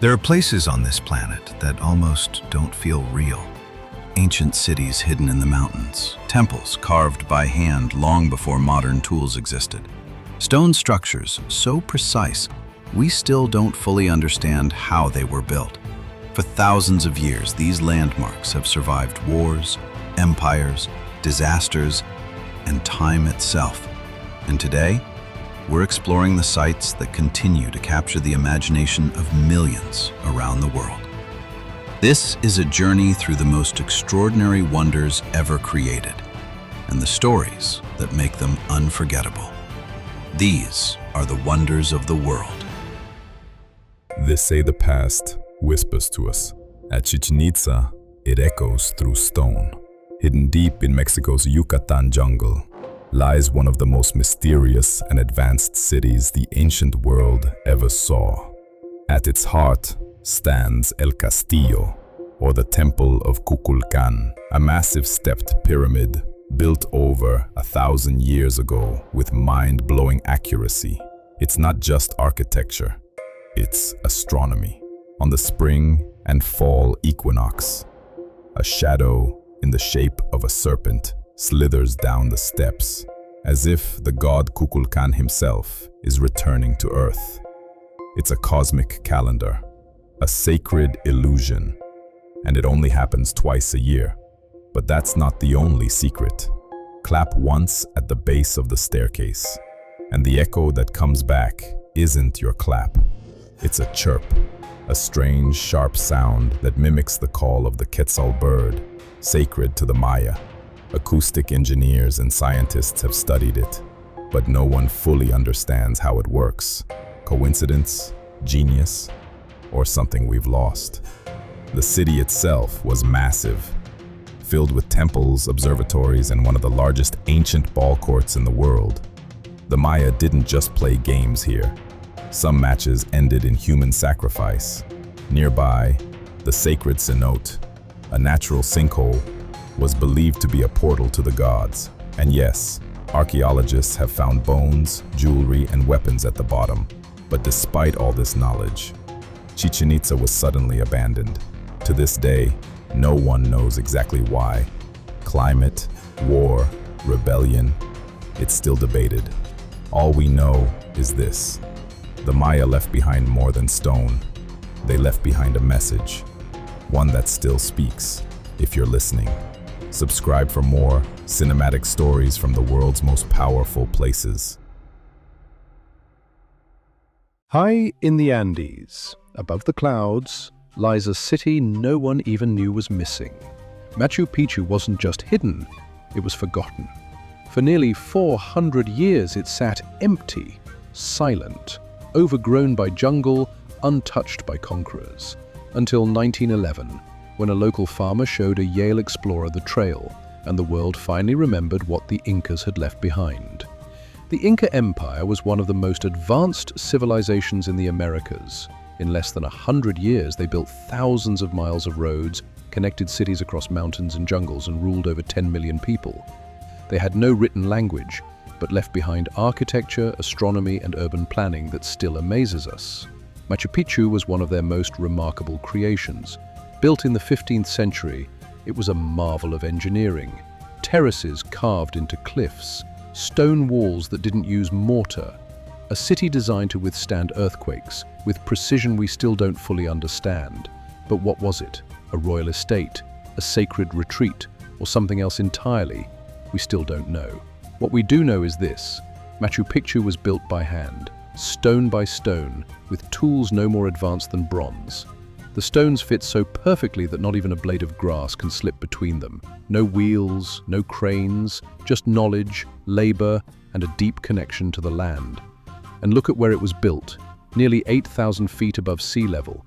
There are places on this planet that almost don't feel real. Ancient cities hidden in the mountains, temples carved by hand long before modern tools existed. Stone structures so precise, we still don't fully understand how they were built. For thousands of years, these landmarks have survived wars, empires, disasters, and time itself. And today, we're exploring the sites that continue to capture the imagination of millions around the world. This is a journey through the most extraordinary wonders ever created, and the stories that make them unforgettable. These are the wonders of the world. They say the past whispers to us. At Chichen Itza, it echoes through stone. Hidden deep in Mexico's Yucatan jungle lies one of the most mysterious and advanced cities the ancient world ever saw. At its heart stands El Castillo, or the Temple of Kukulkan, a massive stepped pyramid built over 1,000 years ago with mind-blowing accuracy. It's not just architecture, it's astronomy. On the spring and fall equinox, a shadow in the shape of a serpent slithers down the steps, as if the god Kukulkan himself is returning to Earth. It's a cosmic calendar, a sacred illusion, and it only happens twice a year. But that's not the only secret. Clap once at the base of the staircase, and the echo that comes back isn't your clap. It's a chirp, a strange, sharp sound that mimics the call of the Quetzal bird, sacred to the Maya. Acoustic engineers and scientists have studied it, but no one fully understands how it works. Coincidence, genius, or something we've lost. The city itself was massive, filled with temples, observatories, and one of the largest ancient ball courts in the world. The Maya didn't just play games here. Some matches ended in human sacrifice. Nearby, the sacred cenote, a natural sinkhole, was believed to be a portal to the gods. And yes, archaeologists have found bones, jewelry, and weapons at the bottom. But despite all this knowledge, Chichen Itza was suddenly abandoned. To this day, no one knows exactly why. Climate, war, rebellion, it's still debated. All we know is this: the Maya left behind more than stone. They left behind a message, one that still speaks. If you're listening, subscribe for more cinematic stories from the world's most powerful places. High in the Andes, above the clouds, lies a city no one even knew was missing. Machu Picchu wasn't just hidden, it was forgotten. For nearly 400 years it sat empty, silent, overgrown by jungle, untouched by conquerors. Until 1911, when a local farmer showed a Yale explorer the trail, and the world finally remembered what the Incas had left behind. The Inca Empire was one of the most advanced civilizations in the Americas. In less than 100 years, they built thousands of miles of roads, connected cities across mountains and jungles, and ruled over 10 million people. They had no written language, but left behind architecture, astronomy, and urban planning that still amazes us. Machu Picchu was one of their most remarkable creations. Built in the 15th century, it was a marvel of engineering. Terraces carved into cliffs, stone walls that didn't use mortar, a city designed to withstand earthquakes with precision we still don't fully understand. But what was it? A royal estate, a sacred retreat, or something else entirely? We still don't know. What we do know is this: Machu Picchu was built by hand, stone by stone, with tools no more advanced than bronze. The stones fit so perfectly that not even a blade of grass can slip between them. No wheels, no cranes, just knowledge, labor, and a deep connection to the land. And look at where it was built, nearly 8,000 feet above sea level.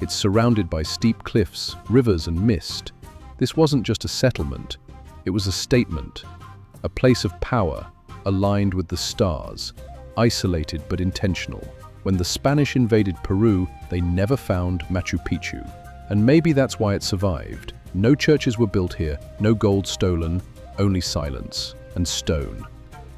It's surrounded by steep cliffs, rivers, and mist. This wasn't just a settlement, it was a statement, a place of power, aligned with the stars, isolated but intentional. When the Spanish invaded Peru, they never found Machu Picchu. And maybe that's why it survived. No churches were built here, no gold stolen, only silence and stone.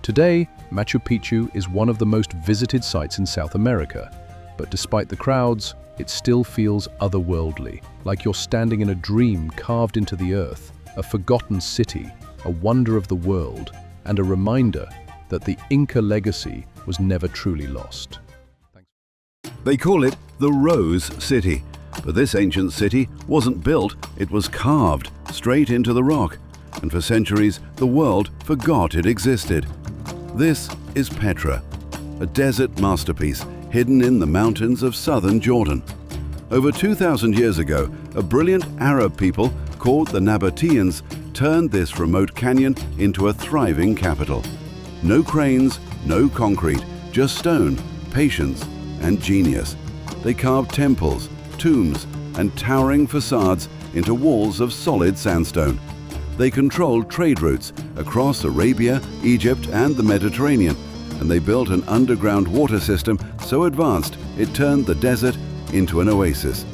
Today, Machu Picchu is one of the most visited sites in South America. But despite the crowds, it still feels otherworldly, like you're standing in a dream carved into the earth, a forgotten city, a wonder of the world, and a reminder that the Inca legacy was never truly lost. They call it the Rose City, but this ancient city wasn't built, it was carved straight into the rock, and for centuries the world forgot it existed. This is Petra, a desert masterpiece hidden in the mountains of southern Jordan. Over 2,000 years ago, a brilliant Arab people called the Nabateans turned this remote canyon into a thriving capital. No cranes, no concrete, just stone, patience, and genius. They carved temples, tombs, and towering facades into walls of solid sandstone. They controlled trade routes across Arabia, Egypt, and the Mediterranean, and they built an underground water system so advanced it turned the desert into an oasis.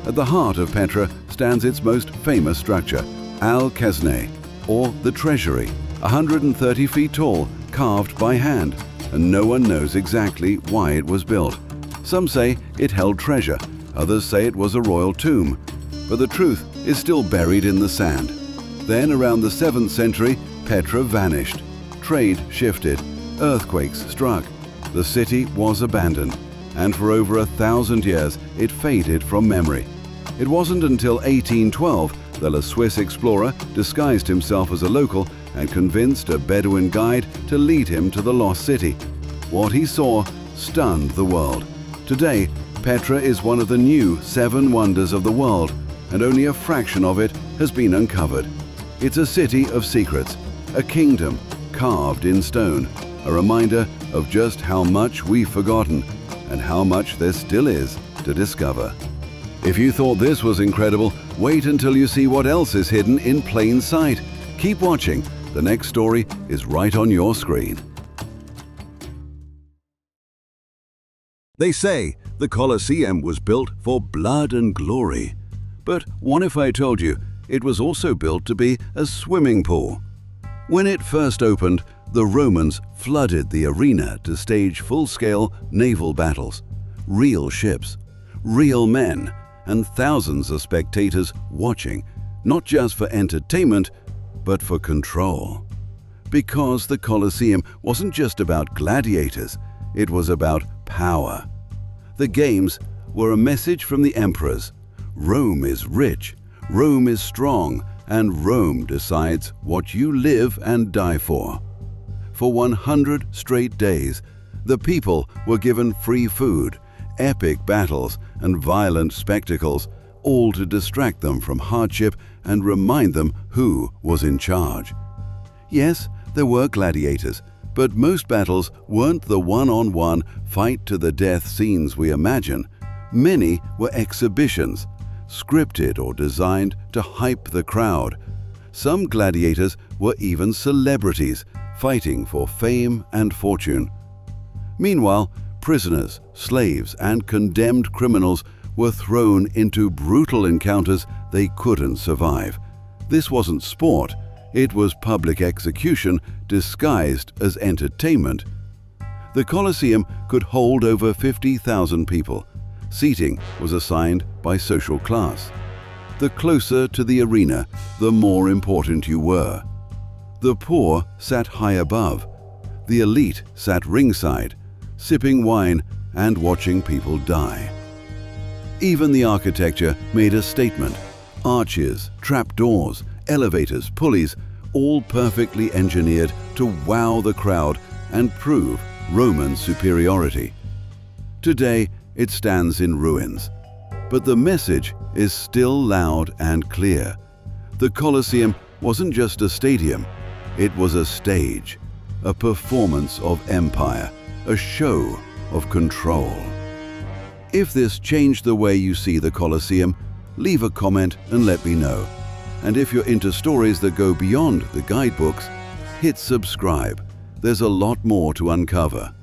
At the heart of Petra stands its most famous structure, Al-Khazneh, or the Treasury, 130 feet tall, carved by hand, and no one knows exactly why it was built. Some say it held treasure, others say it was a royal tomb, but the truth is still buried in the sand. Then, around the 7th century, Petra vanished. Trade shifted, earthquakes struck, the city was abandoned, and for over 1,000 years it faded from memory. It wasn't until 1812 that a Swiss explorer disguised himself as a local and convinced a Bedouin guide to lead him to the lost city. What he saw stunned the world. Today, Petra is one of the new 7 wonders of the world, and only a fraction of it has been uncovered. It's a city of secrets, a kingdom carved in stone, a reminder of just how much we've forgotten and how much there still is to discover. If you thought this was incredible, wait until you see what else is hidden in plain sight. Keep watching. The next story is right on your screen. They say the Colosseum was built for blood and glory. But what if I told you it was also built to be a swimming pool? When it first opened, the Romans flooded the arena to stage full-scale naval battles. Real ships, real men, and thousands of spectators watching, not just for entertainment, but for control. Because the Colosseum wasn't just about gladiators, it was about power. The games were a message from the emperors. Rome is rich, Rome is strong, and Rome decides what you live and die for. For 100 straight days, the people were given free food, epic battles, and violent spectacles, all to distract them from hardship and remind them who was in charge. Yes, there were gladiators, but most battles weren't the one-on-one fight-to-the-death scenes we imagine. Many were exhibitions, scripted or designed to hype the crowd. Some gladiators were even celebrities, fighting for fame and fortune. Meanwhile, prisoners, slaves, and condemned criminals were thrown into brutal encounters they couldn't survive. This wasn't sport, it was public execution disguised as entertainment. The Colosseum could hold over 50,000 people. Seating was assigned by social class. The closer to the arena, the more important you were. The poor sat high above. The elite sat ringside, sipping wine and watching people die. Even the architecture made a statement. Arches, trapdoors, elevators, pulleys, all perfectly engineered to wow the crowd and prove Roman superiority. Today, it stands in ruins, but the message is still loud and clear. The Colosseum wasn't just a stadium, it was a stage, a performance of empire, a show of control. If this changed the way you see the Colosseum, leave a comment and let me know. And if you're into stories that go beyond the guidebooks, hit subscribe. There's a lot more to uncover.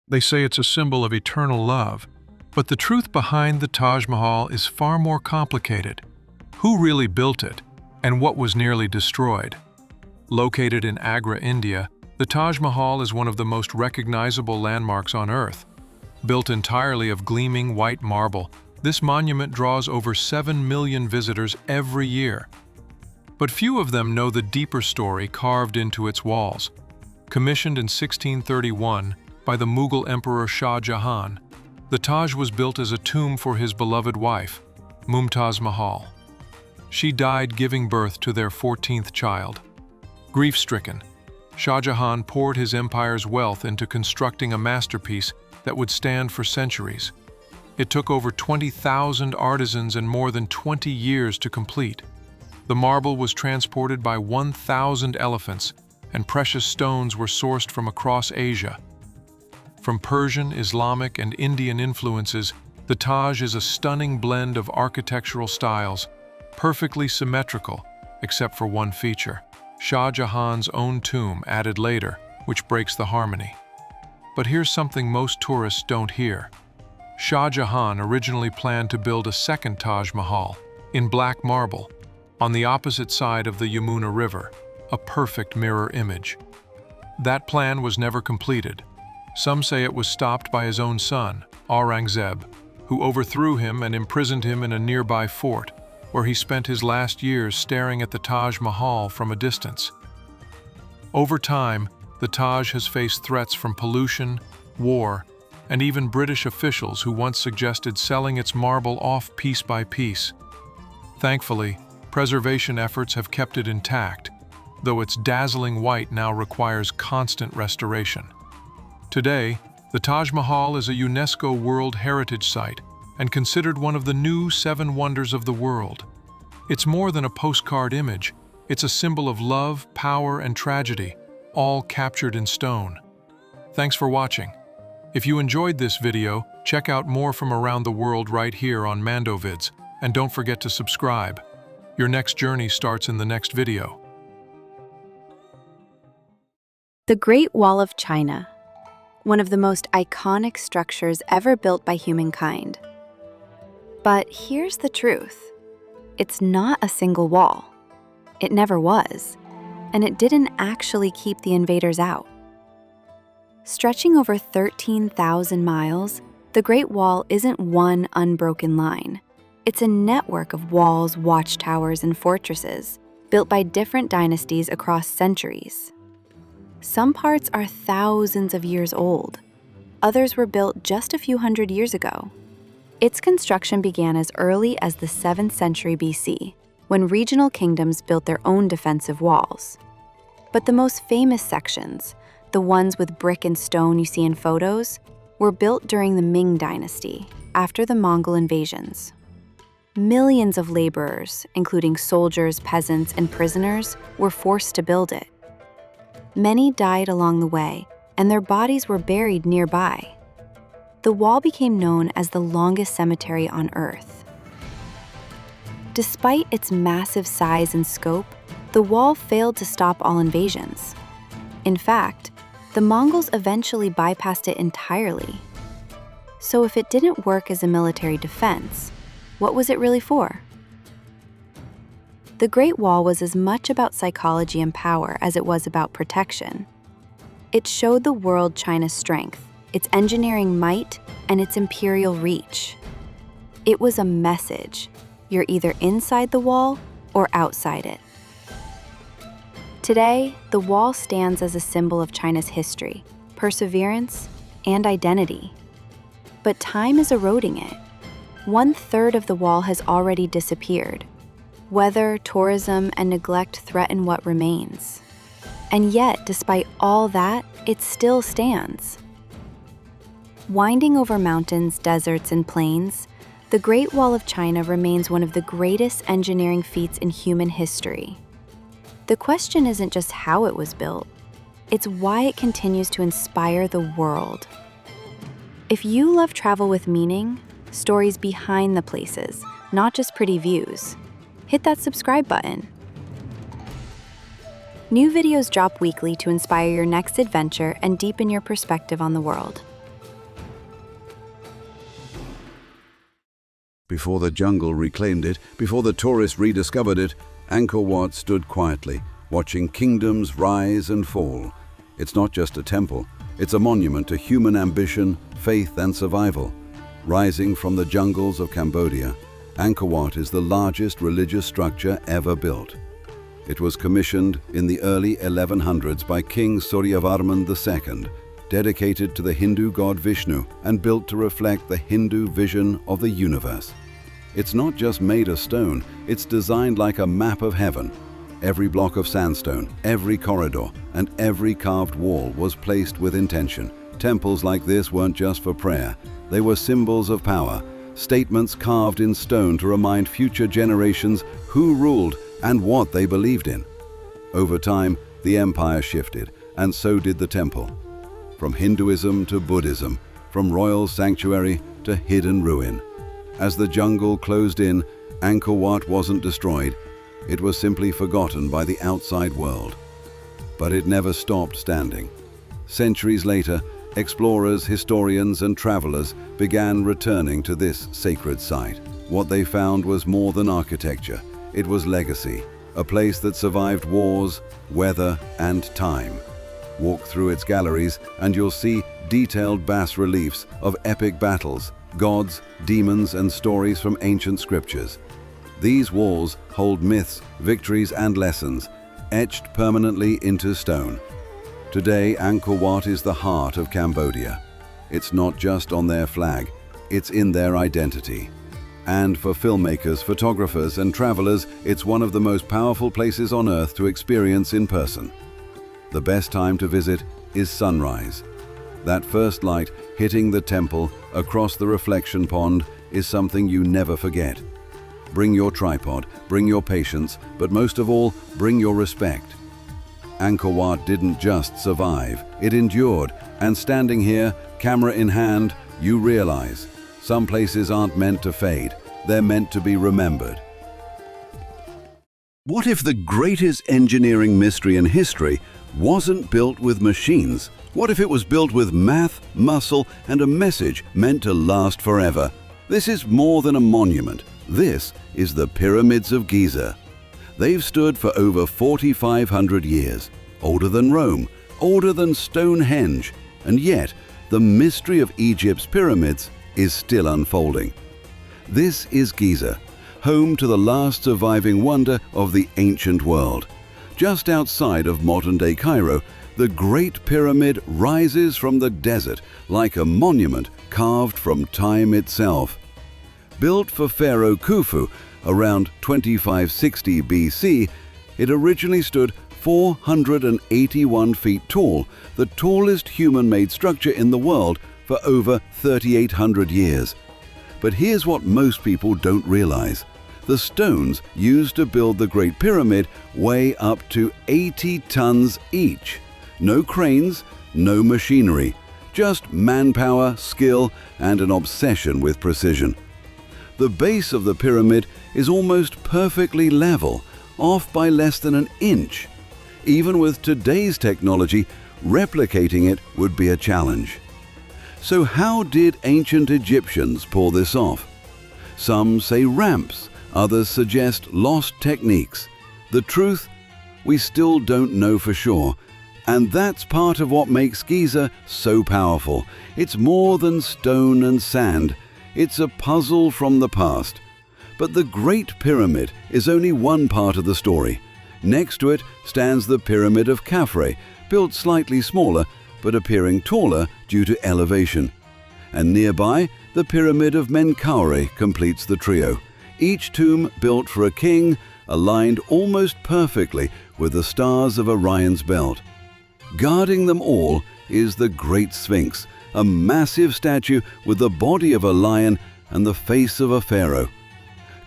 They say it's a symbol of eternal love, but the truth behind the Taj Mahal is far more complicated. Who really built it, and what was nearly destroyed? Located in Agra, India, The Taj Mahal is one of the most recognizable landmarks on Earth. Built entirely of gleaming white marble, this monument draws over 7 million visitors every year. But few of them know the deeper story carved into its walls. Commissioned in 1631 by the Mughal Emperor Shah Jahan, the Taj was built as a tomb for his beloved wife, Mumtaz Mahal. She died giving birth to their 14th child. Grief-stricken, Shah Jahan poured his empire's wealth into constructing a masterpiece that would stand for centuries. It took over 20,000 artisans and more than 20 years to complete. The marble was transported by 1,000 elephants, and precious stones were sourced from across Asia. From Persian, Islamic, and Indian influences, the Taj is a stunning blend of architectural styles, perfectly symmetrical, except for one feature: Shah Jahan's own tomb added later, which breaks the harmony. But here's something most tourists don't hear. Shah Jahan originally planned to build a second Taj Mahal, in black marble, on the opposite side of the Yamuna River, a perfect mirror image. That plan was never completed. Some say it was stopped by his own son, Aurangzeb, who overthrew him and imprisoned him in a nearby fort, where he spent his last years staring at the Taj Mahal from a distance. Over time, the Taj has faced threats from pollution, war, and even British officials who once suggested selling its marble off piece by piece. Thankfully, preservation efforts have kept it intact, though its dazzling white now requires constant restoration. Today, the Taj Mahal is a UNESCO World Heritage Site and considered one of the new 7 wonders of the world. It's more than a postcard image. It's a symbol of love, power, and tragedy, all captured in stone. Thanks for watching. If you enjoyed this video, check out more from around the world right here on Mandovids, and don't forget to subscribe. Your next journey starts in the next video. The Great Wall of China, one of the most iconic structures ever built by humankind. But here's the truth. It's not a single wall. It never was, and it didn't actually keep the invaders out. Stretching over 13,000 miles, the Great Wall isn't one unbroken line. It's a network of walls, watchtowers, and fortresses built by different dynasties across centuries. Some parts are thousands of years old. Others were built just a few hundred years ago. Its construction began as early as the 7th century BC, when regional kingdoms built their own defensive walls. But the most famous sections, the ones with brick and stone you see in photos, were built during the Ming Dynasty, after the Mongol invasions. Millions of laborers, including soldiers, peasants, and prisoners, were forced to build it. Many died along the way, and their bodies were buried nearby. The wall became known as the longest cemetery on Earth. Despite its massive size and scope, the wall failed to stop all invasions. In fact, the Mongols eventually bypassed it entirely. So if it didn't work as a military defense, what was it really for? The Great Wall was as much about psychology and power as it was about protection. It showed the world China's strength, its engineering might, and its imperial reach. It was a message. You're either inside the wall or outside it. Today, the wall stands as a symbol of China's history, perseverance, and identity. But time is eroding it. 1/3 of the wall has already disappeared. Weather, tourism, and neglect threaten what remains. And yet, despite all that, it still stands. Winding over mountains, deserts, and plains, the Great Wall of China remains one of the greatest engineering feats in human history. The question isn't just how it was built, it's why it continues to inspire the world. If you love travel with meaning, stories behind the places, not just pretty views, hit that subscribe button. New videos drop weekly to inspire your next adventure and deepen your perspective on the world. Before the jungle reclaimed it, before the tourists rediscovered it, Angkor Wat stood quietly, watching kingdoms rise and fall. It's not just a temple, it's a monument to human ambition, faith, and survival. Rising from the jungles of Cambodia, Angkor Wat is the largest religious structure ever built. It was commissioned in the early 1100s by King Suryavarman II, dedicated to the Hindu god Vishnu and built to reflect the Hindu vision of the universe. It's not just made of stone, it's designed like a map of heaven. Every block of sandstone, every corridor, and every carved wall was placed with intention. Temples like this weren't just for prayer, they were symbols of power, statements carved in stone to remind future generations who ruled and what they believed in. Over time, the empire shifted, and so did the temple. From Hinduism to Buddhism, from royal sanctuary to hidden ruin. As the jungle closed in, Angkor Wat wasn't destroyed, it was simply forgotten by the outside world. But it never stopped standing. Centuries later, explorers, historians, and travelers began returning to this sacred site. What they found was more than architecture. It was legacy, a place that survived wars, weather, and time. Walk through its galleries and you'll see detailed bas-reliefs of epic battles, gods, demons, and stories from ancient scriptures. These walls hold myths, victories, and lessons, etched permanently into stone. Today, Angkor Wat is the heart of Cambodia. It's not just on their flag, it's in their identity. And for filmmakers, photographers, and travelers, it's one of the most powerful places on Earth to experience in person. The best time to visit is sunrise. That first light hitting the temple across the reflection pond is something you never forget. Bring your tripod, bring your patience, but most of all, bring your respect. Angkor Wat didn't just survive, it endured, and standing here, camera in hand, you realize some places aren't meant to fade, they're meant to be remembered. What if the greatest engineering mystery in history wasn't built with machines? What if it was built with math, muscle, and a message meant to last forever? This is more than a monument. This is the Pyramids of Giza. They've stood for over 4,500 years, older than Rome, older than Stonehenge, and yet the mystery of Egypt's pyramids is still unfolding. This is Giza, home to the last surviving wonder of the ancient world. Just outside of modern-day Cairo, the Great Pyramid rises from the desert like a monument carved from time itself. Built for Pharaoh Khufu around 2560 BC, it originally stood 481 feet tall, the tallest human-made structure in the world for over 3,800 years. But here's what most people don't realize. The stones used to build the Great Pyramid weigh up to 80 tons each. No cranes, no machinery, just manpower, skill, and an obsession with precision. The base of the pyramid is almost perfectly level, off by less than an inch. Even with today's technology, replicating it would be a challenge. So how did ancient Egyptians pull this off? Some say ramps, others suggest lost techniques. The truth? We still don't know for sure. And that's part of what makes Giza so powerful. It's more than stone and sand. It's a puzzle from the past. But the Great Pyramid is only one part of the story. Next to it stands the Pyramid of Khafre, built slightly smaller, but appearing taller due to elevation. And nearby, the Pyramid of Menkaure completes the trio. Each tomb built for a king, aligned almost perfectly with the stars of Orion's belt. Guarding them all is the Great Sphinx, a massive statue with the body of a lion and the face of a pharaoh.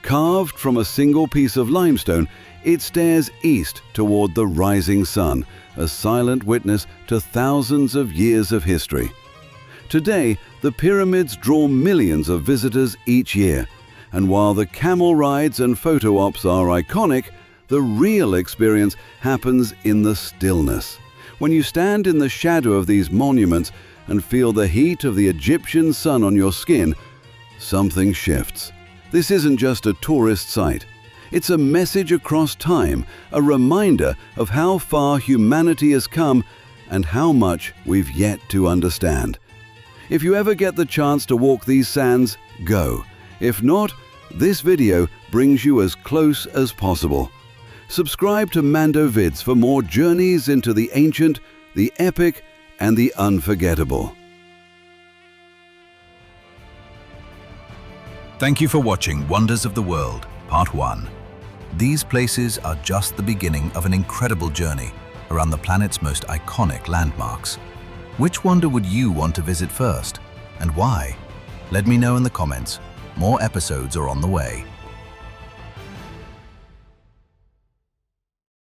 Carved from a single piece of limestone, it stares east toward the rising sun, a silent witness to thousands of years of history. Today, the pyramids draw millions of visitors each year, and while the camel rides and photo ops are iconic, the real experience happens in the stillness. When you stand in the shadow of these monuments and feel the heat of the Egyptian sun on your skin, something shifts. This isn't just a tourist site. It's a message across time, a reminder of how far humanity has come and how much we've yet to understand. If you ever get the chance to walk these sands, go. If not, this video brings you as close as possible. Subscribe to Mandovids for more journeys into the ancient, the epic, and the unforgettable. Thank you for watching Wonders of the World, Part 1. These places are just the beginning of an incredible journey around the planet's most iconic landmarks. Which wonder would you want to visit first, and why? Let me know in the comments. More episodes are on the way.